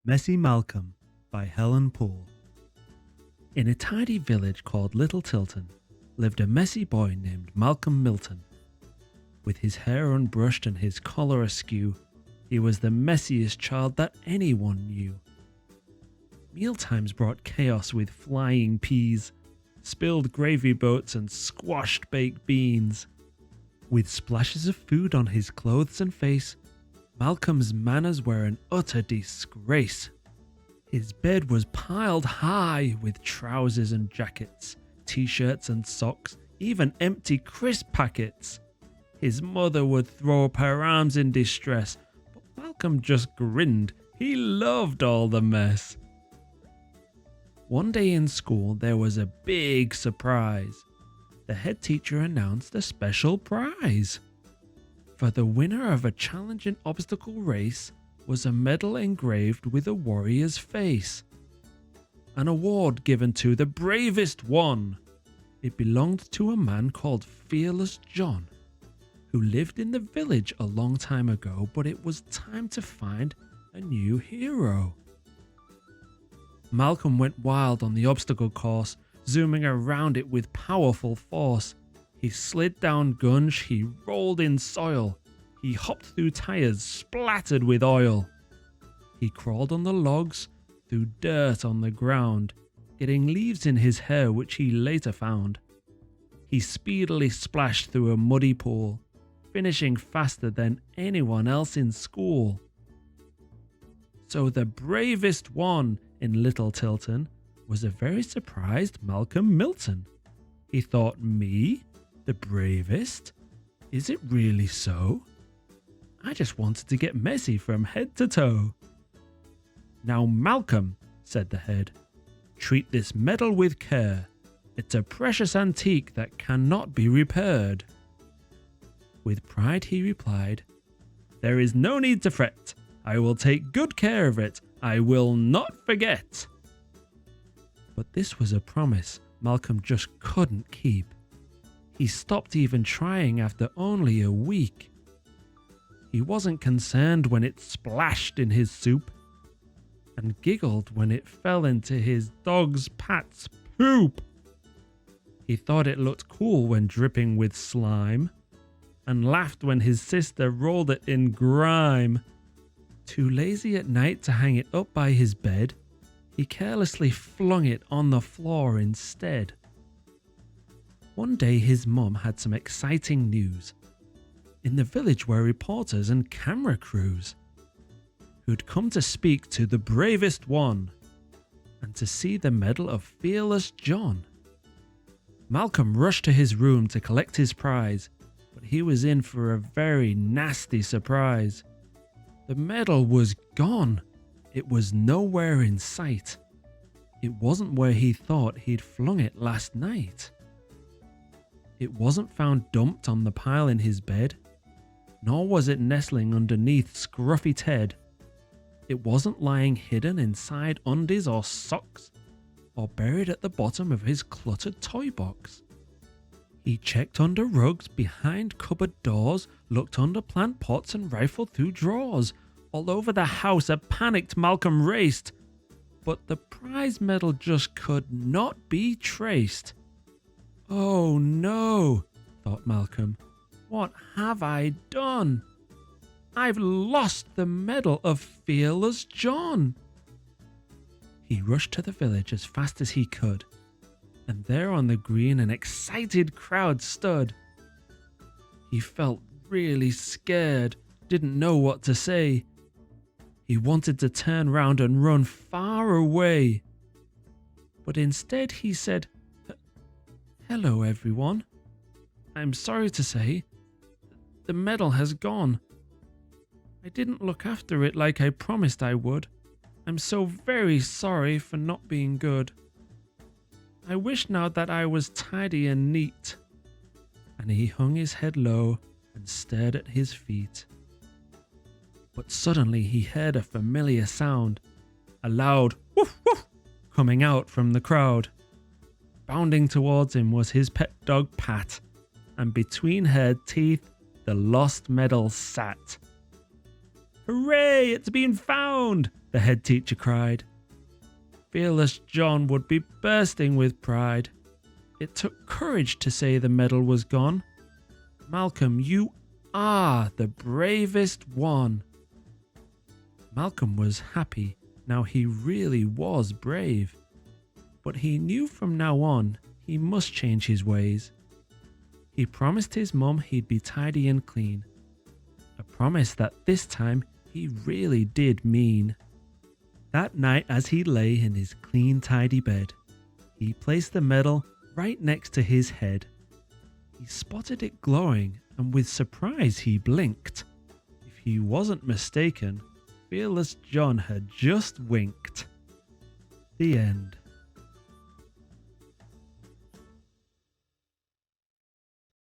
Messy Malcolm by Helen Poole. In a tidy village called Little Tilton lived a messy boy named Malcolm Milton. With his hair unbrushed and his collar askew, he was the messiest child that anyone knew. Mealtimes brought chaos with flying peas, spilled gravy boats and squashed baked beans. With splashes of food on his clothes and face, Malcolm's manners were an utter disgrace. His bed was piled high with trousers and jackets, t-shirts and socks, even empty crisp packets. His mother would throw up her arms in distress, but Malcolm just grinned. He loved all the mess. One day in school there was a big surprise. The head teacher announced a special prize. For the winner of a challenging obstacle race was a medal engraved with a warrior's face. An award given to the bravest one. It belonged to a man called Fearless John, who lived in the village a long time ago, but it was time to find a new hero. Malcolm went wild on the obstacle course, zooming around it with powerful force. He slid down gunge, he rolled in soil, he hopped through tires splattered with oil. He crawled on the logs, threw dirt on the ground, getting leaves in his hair which he later found. He speedily splashed through a muddy pool, finishing faster than anyone else in school. So the bravest one in Little Tilton was a very surprised Malcolm Milton. He thought, me? The bravest? Is it really so? I just wanted to get messy from head to toe. Now Malcolm, said the head, treat this medal with care. It's a precious antique that cannot be repaired. With pride he replied, there is no need to fret. I will take good care of it. I will not forget. But this was a promise Malcolm just couldn't keep. He stopped even trying after only a week. He wasn't concerned when it splashed in his soup, and giggled when it fell into his dog's Pat's poop. He thought it looked cool when dripping with slime, and laughed when his sister rolled it in grime. Too lazy at night to hang it up by his bed, he carelessly flung it on the floor instead. One day his mum had some exciting news. In the village were reporters and camera crews who'd come to speak to the bravest one and to see the medal of Fearless John. Malcolm rushed to his room to collect his prize, but he was in for a very nasty surprise. The medal was gone. It was nowhere in sight. It wasn't where he thought he'd flung it last night. It wasn't found dumped on the pile in his bed, nor was it nestling underneath Scruffy Ted. It wasn't lying hidden inside undies or socks, or buried at the bottom of his cluttered toy box. He checked under rugs, behind cupboard doors, looked under plant pots and rifled through drawers. All over the house a panicked Malcolm raced, but the prize medal just could not be traced. Oh no, thought Malcolm. What have I done? I've lost the medal of Fearless John. He rushed to the village as fast as he could, and there on the green an excited crowd stood. He felt really scared, didn't know what to say. He wanted to turn round and run far away. But instead he said, hello everyone. I'm sorry to say, the medal has gone. I didn't look after it like I promised I would. I'm so very sorry for not being good. I wish now that I was tidy and neat. And he hung his head low and stared at his feet. But suddenly he heard a familiar sound, a loud woof woof coming out from the crowd. Bounding towards him was his pet dog Pat, and between her teeth the lost medal sat. "Hooray, it's been found!" the head teacher cried. Fearless John would be bursting with pride. It took courage to say the medal was gone. "Malcolm, you are the bravest one." Malcolm was happy. Now he really was brave. But he knew from now on he must change his ways. He promised his mum he'd be tidy and clean. A promise that this time he really did mean. That night, as he lay in his clean, tidy bed, he placed the medal right next to his head. He spotted it glowing, and with surprise he blinked. If he wasn't mistaken, Fearless John had just winked. The end.